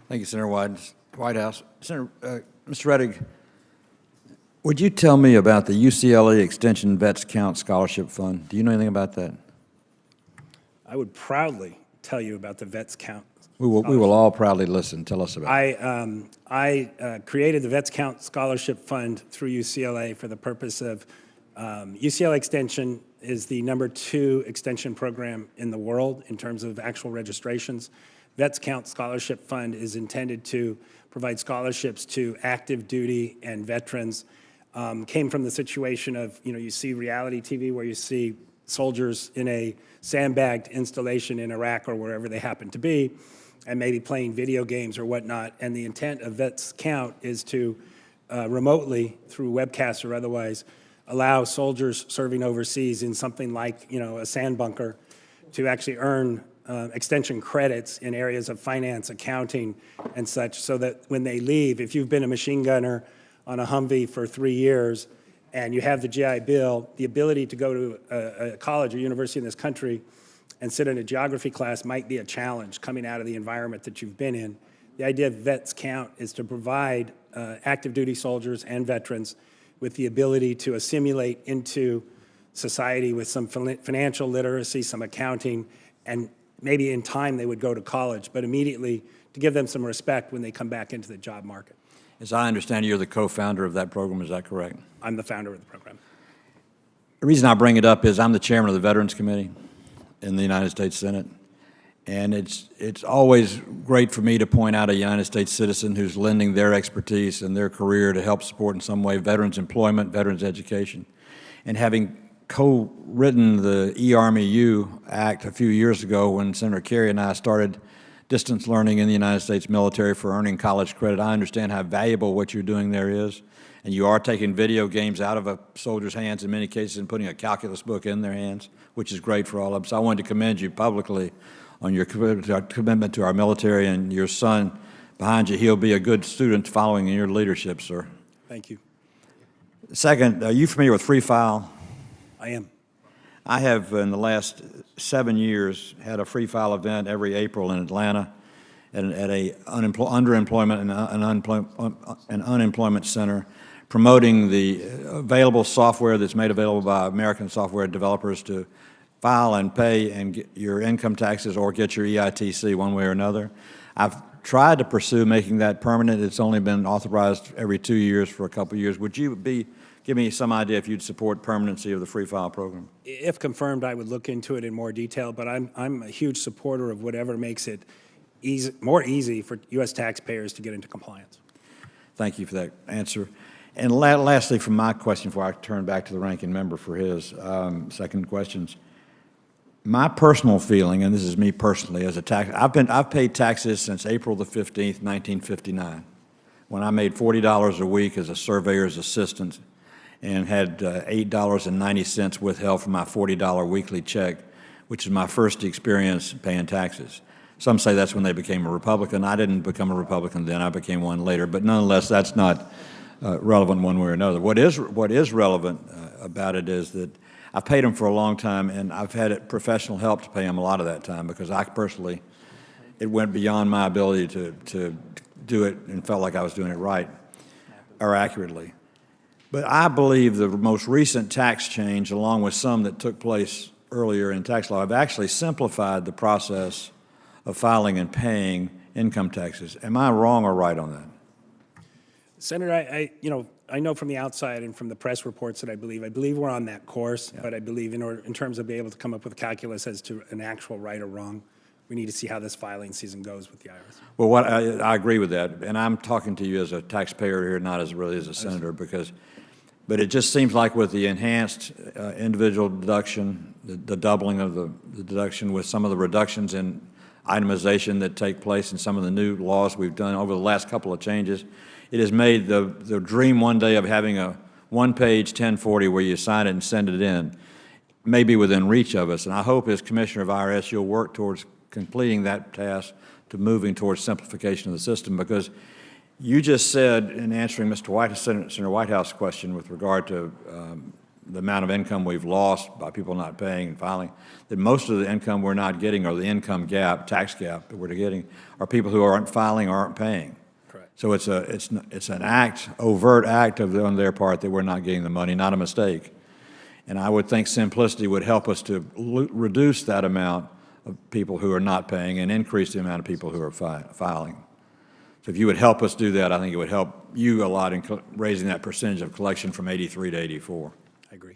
Thank you, Senator Whitehouse. Senator, Mr. Rettig, would you tell me about the UCLA Extension Vets Count Scholarship Fund? Do you know anything about that? I would proudly tell you about the Vets Count. We will all proudly listen. Tell us about it. I created the Vets Count Scholarship Fund through UCLA for the purpose of UCLA Extension is the #2 extension program in the world in terms of actual registrations. Vets Count Scholarship Fund is intended to provide scholarships to active duty and veterans. Came from the situation of, you see reality TV where you see soldiers in a sandbagged installation in Iraq or wherever they happen to be, and maybe playing video games or whatnot. And the intent of Vets Count is to remotely, through webcasts or otherwise, allow soldiers serving overseas in something like, a sand bunker to actually earn extension credits in areas of finance, accounting, and such, so that when they leave, if you've been a machine gunner on a Humvee for 3 years and you have the GI Bill, the ability to go to a college or university in this country and sit in a geography class might be a challenge coming out of the environment that you've been in. The idea of Vets Count is to provide active duty soldiers and veterans with the ability to assimilate into society with some financial literacy, some accounting, and maybe in time they would go to college, but immediately to give them some respect when they come back into the job market. As I understand, you're the co-founder of that program. Is that correct? I'm the founder of the program. The reason I bring it up is I'm the chairman of the Veterans Committee in the United States Senate, and it's always great for me to point out a United States citizen who's lending their expertise and their career to help support in some way veterans' employment, veterans' education. And having co-written the eArmyU Act a few years ago when Senator Kerry and I started distance learning in the United States military for earning college credit, I understand how valuable what you're doing there is. And you are taking video games out of a soldier's hands in many cases and putting a calculus book in their hands, which is great for all of them. So I wanted to commend you publicly on your commitment to our military, and your son behind you. He'll be a good student following in your leadership, sir. Thank you. Second, are you familiar with Free File? I am. I have, in the last 7 years, had a Free File event every April in Atlanta at a underemployment and unemployment center, promoting the available software that's made available by American software developers to file and pay and get your income taxes or get your EITC one way or another. I've tried to pursue making that permanent. It's only been authorized every 2 years for a couple of years. Would you give me some idea if you'd support permanency of the Free File program? If confirmed, I would look into it in more detail, but I'm a huge supporter of whatever makes it more easy for U.S. taxpayers to get into compliance. Thank you for that answer. And lastly, from my question, before I turn back to the ranking member for his second questions, my personal feeling, and this is me personally, as a tax, I've paid taxes since April the 15th, 1959, when I made $40 a week as a surveyor's assistant and had $8.90 withheld from my $40 weekly check, which is my first experience paying taxes. Some say that's when they became a Republican. I didn't become a Republican then. I became one later. But nonetheless, that's not relevant one way or another. What is relevant about it is that I've paid them for a long time, and I've had professional help to pay them a lot of that time because I personally, it went beyond my ability to do it and felt like I was doing it right or accurately. But I believe the most recent tax change, along with some that took place earlier in tax law, have actually simplified the process of filing and paying income taxes. Am I wrong or right on that? Senator, I know from the outside and from the press reports that I believe we're on that course, yeah. But I believe in terms of being able to come up with a calculus as to an actual right or wrong, we need to see how this filing season goes with the IRS. Well, I agree with that, and I'm talking to you as a taxpayer here, not as really as a senator, but it just seems like with the enhanced individual deduction, the doubling of the deduction with some of the reductions in itemization that take place in some of the new laws we've done over the last couple of changes, it has made the dream one day of having a one-page 1040 where you sign it and send it in maybe within reach of us. And I hope as Commissioner of IRS you'll work towards completing that task to moving towards simplification of the system, because you just said in answering Senator Whitehouse's question with regard to the amount of income we've lost by people not paying and filing, that most of the income we're not getting, or the income gap, tax gap that we're getting, are people who aren't filing or aren't paying. Correct. So it's an act, overt act on their part that we're not getting the money, not a mistake. And I would think simplicity would help us to reduce that amount of people who are not paying and increase the amount of people who are filing. So if you would help us do that, I think it would help you a lot in raising that percentage of collection from 83 to 84. I agree.